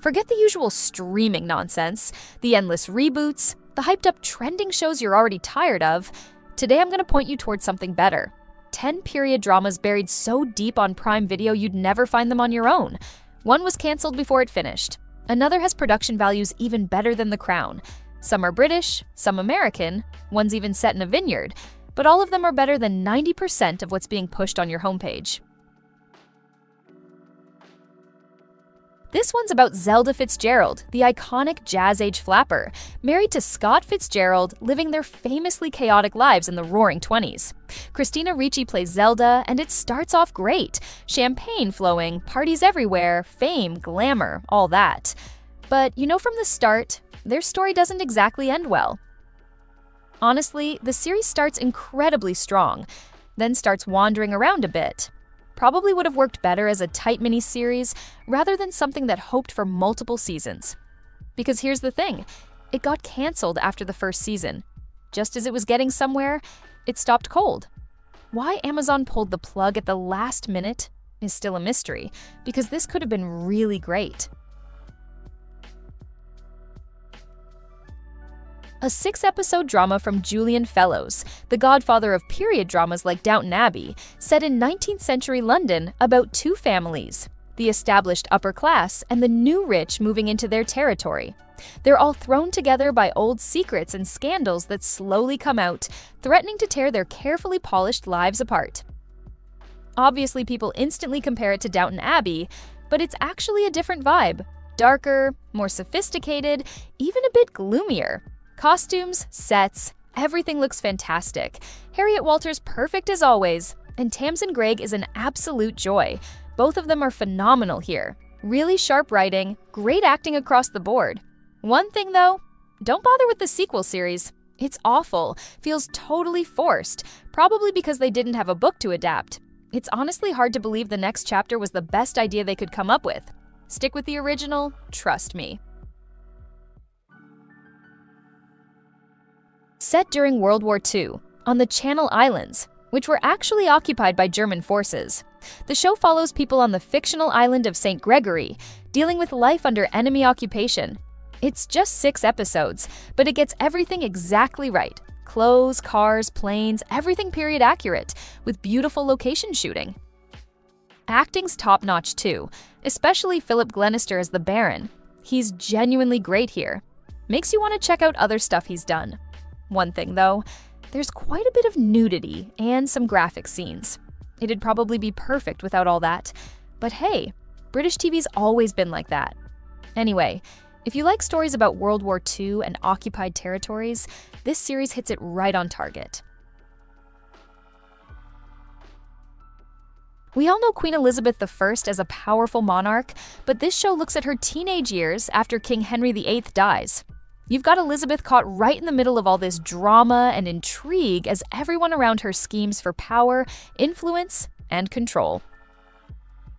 Forget the usual streaming nonsense, the endless reboots, the hyped-up trending shows you're already tired of. Today I'm going to point you towards something better. 10 period dramas buried so deep on Prime Video you'd never find them on your own. One was cancelled before it finished. Another has production values even better than The Crown. Some are British, some American, one's even set in a vineyard, but all of them are better than 90% of what's being pushed on your homepage. This one's about Zelda Fitzgerald, the iconic jazz-age flapper, married to Scott Fitzgerald, living their famously chaotic lives in the Roaring '20s. Christina Ricci plays Zelda, and it starts off great. Champagne flowing, parties everywhere, fame, glamour, all that. But you know from the start, their story doesn't exactly end well. Honestly, the series starts incredibly strong, then starts wandering around a bit. Probably would have worked better as a tight mini-series rather than something that hoped for multiple seasons. Because here's the thing, it got cancelled after the first season. Just as it was getting somewhere, it stopped cold. Why Amazon pulled the plug at the last minute is still a mystery, because this could have been really great. A 6-episode drama from Julian Fellowes, the godfather of period dramas like Downton Abbey, set in 19th century London about two families, the established upper class and the new rich moving into their territory. They're all thrown together by old secrets and scandals that slowly come out, threatening to tear their carefully polished lives apart. Obviously, people instantly compare it to Downton Abbey, but it's actually a different vibe. Darker, more sophisticated, even a bit gloomier. Costumes, sets, everything looks fantastic. Harriet Walters perfect as always, and Tamsin Greig is an absolute joy. Both of them are phenomenal here. Really sharp writing, great acting across the board. One thing though, don't bother with the sequel series. It's awful, feels totally forced, probably because they didn't have a book to adapt. It's honestly hard to believe the next chapter was the best idea they could come up with. Stick with the original, trust me. Set during World War II, on the Channel Islands, which were actually occupied by German forces. The show follows people on the fictional island of St. Gregory, dealing with life under enemy occupation. It's just 6 episodes, but it gets everything exactly right. Clothes, cars, planes, everything period accurate, with beautiful location shooting. Acting's top-notch too, especially Philip Glenister as the Baron. He's genuinely great here. Makes you want to check out other stuff he's done. One thing though, there's quite a bit of nudity and some graphic scenes. It'd probably be perfect without all that. But hey, British TV's always been like that. Anyway, if you like stories about World War II and occupied territories, this series hits it right on target. We all know Queen Elizabeth I as a powerful monarch, but this show looks at her teenage years after King Henry VIII dies. You've got Elizabeth caught right in the middle of all this drama and intrigue as everyone around her schemes for power, influence, and control.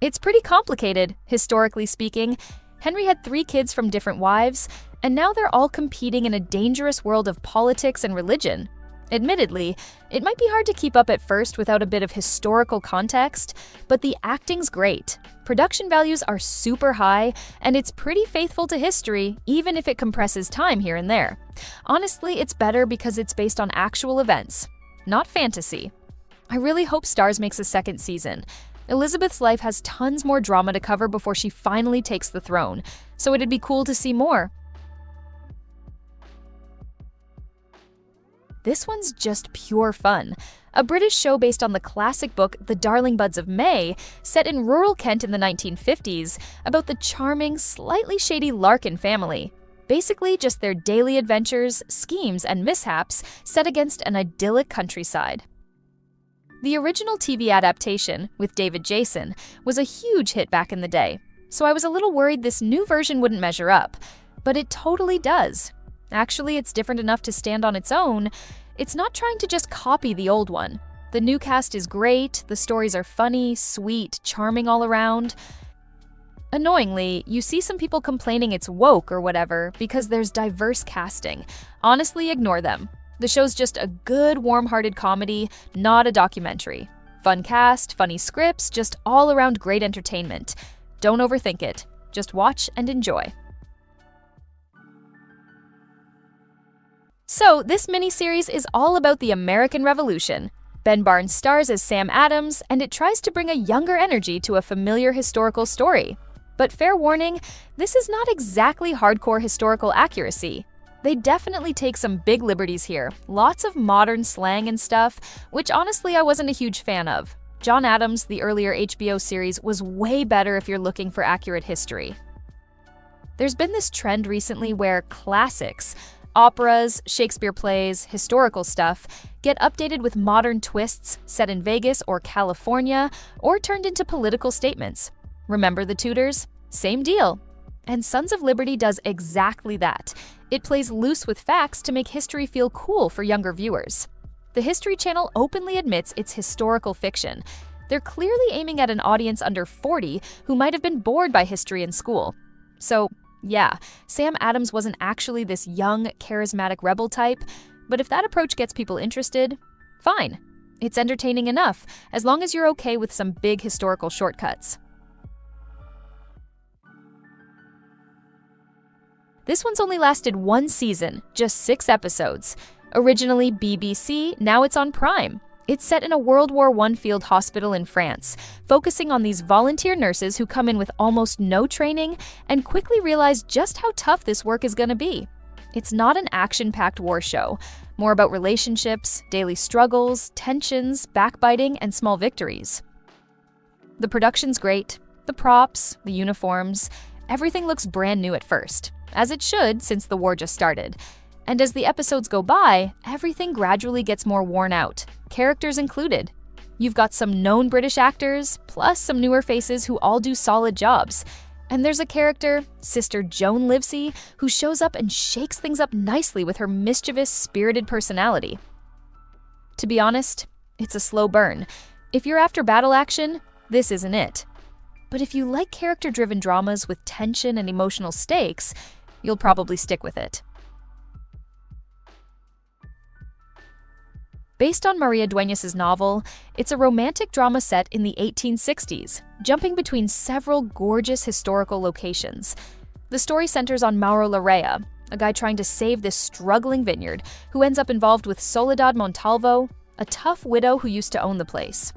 It's pretty complicated, historically speaking. Henry had 3 kids from different wives, and now they're all competing in a dangerous world of politics and religion. Admittedly, it might be hard to keep up at first without a bit of historical context, but the acting's great. Production values are super high, and it's pretty faithful to history, even if it compresses time here and there. Honestly, it's better because it's based on actual events, not fantasy. I really hope Starz makes a 2nd season. Elizabeth's life has tons more drama to cover before she finally takes the throne, so it'd be cool to see more. This one's just pure fun. A British show based on the classic book The Darling Buds of May, set in rural Kent in the 1950s, about the charming, slightly shady Larkin family. Basically just their daily adventures, schemes, and mishaps set against an idyllic countryside. The original TV adaptation, with David Jason, was a huge hit back in the day, so I was a little worried this new version wouldn't measure up. But it totally does. Actually, it's different enough to stand on its own. It's not trying to just copy the old one. The new cast is great, the stories are funny, sweet, charming all around. Annoyingly, you see some people complaining it's woke or whatever because there's diverse casting. Honestly, ignore them. The show's just a good, warm-hearted comedy, not a documentary. Fun cast, funny scripts, just all-around great entertainment. Don't overthink it. Just watch and enjoy. So, this miniseries is all about the American Revolution. Ben Barnes stars as Sam Adams, and it tries to bring a younger energy to a familiar historical story. But fair warning, this is not exactly hardcore historical accuracy. They definitely take some big liberties here, lots of modern slang and stuff, which honestly I wasn't a huge fan of. John Adams, the earlier HBO series, was way better if you're looking for accurate history. There's been this trend recently where classics, operas, Shakespeare plays, historical stuff, get updated with modern twists set in Vegas or California, or turned into political statements. Remember The Tudors? Same deal. And Sons of Liberty does exactly that. It plays loose with facts to make history feel cool for younger viewers. The History Channel openly admits it's historical fiction. They're clearly aiming at an audience under 40 who might have been bored by history in school. So, yeah, Sam Adams wasn't actually this young, charismatic rebel type, but if that approach gets people interested, fine. It's entertaining enough, as long as you're okay with some big historical shortcuts. This one's only lasted one season, just 6 episodes. Originally BBC, now it's on Prime. It's set in a World War I field hospital in France, focusing on these volunteer nurses who come in with almost no training and quickly realize just how tough this work is going to be. It's not an action-packed war show, more about relationships, daily struggles, tensions, backbiting, and small victories. The production's great, the props, the uniforms, everything looks brand new at first, as it should since the war just started. And as the episodes go by, everything gradually gets more worn out, characters included. You've got some known British actors, plus some newer faces who all do solid jobs. And there's a character, Sister Joan Livesey, who shows up and shakes things up nicely with her mischievous, spirited personality. To be honest, it's a slow burn. If you're after battle action, this isn't it. But if you like character-driven dramas with tension and emotional stakes, you'll probably stick with it. Based on Maria Dueñas's novel, it's a romantic drama set in the 1860s, jumping between several gorgeous historical locations. The story centers on Mauro Larrea, a guy trying to save this struggling vineyard, who ends up involved with Soledad Montalvo, a tough widow who used to own the place.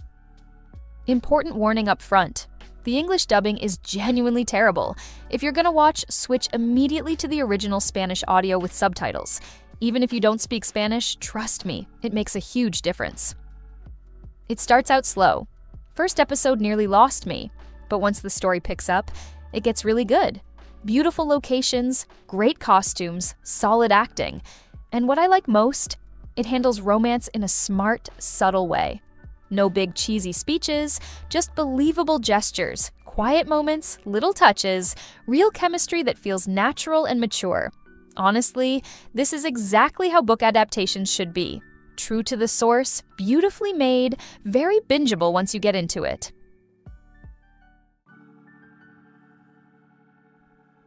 Important warning up front. The English dubbing is genuinely terrible. If you're gonna watch, switch immediately to the original Spanish audio with subtitles. Even if you don't speak Spanish, trust me, it makes a huge difference. It starts out slow. First episode nearly lost me, but once the story picks up, it gets really good. Beautiful locations, great costumes, solid acting. And what I like most, it handles romance in a smart, subtle way. No big cheesy speeches, just believable gestures, quiet moments, little touches, real chemistry that feels natural and mature. Honestly, this is exactly how book adaptations should be. True to the source, beautifully made, very bingeable once you get into it.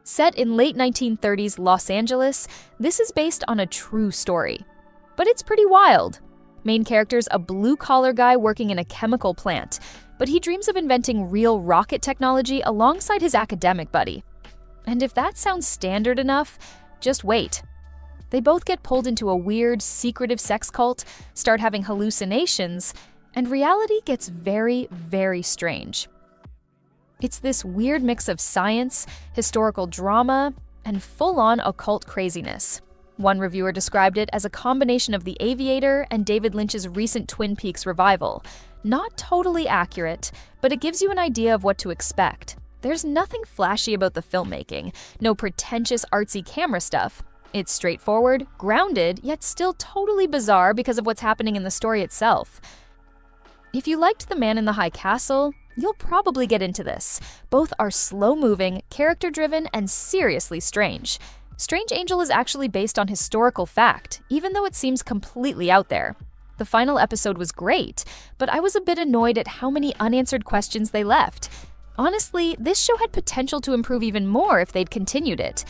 Set in late 1930s Los Angeles, this is based on a true story. But it's pretty wild. Main character's a blue-collar guy working in a chemical plant, but he dreams of inventing real rocket technology alongside his academic buddy. And if that sounds standard enough, just wait. They both get pulled into a weird, secretive sex cult, start having hallucinations, and reality gets very, very strange. It's this weird mix of science, historical drama, and full-on occult craziness. One reviewer described it as a combination of The Aviator and David Lynch's recent Twin Peaks revival. Not totally accurate, but it gives you an idea of what to expect. There's nothing flashy about the filmmaking, no pretentious artsy camera stuff. It's straightforward, grounded, yet still totally bizarre because of what's happening in the story itself. If you liked The Man in the High Castle, you'll probably get into this. Both are slow-moving, character-driven, and seriously strange. Strange Angel is actually based on historical fact, even though it seems completely out there. The final episode was great, but I was a bit annoyed at how many unanswered questions they left. Honestly, this show had potential to improve even more if they'd continued it,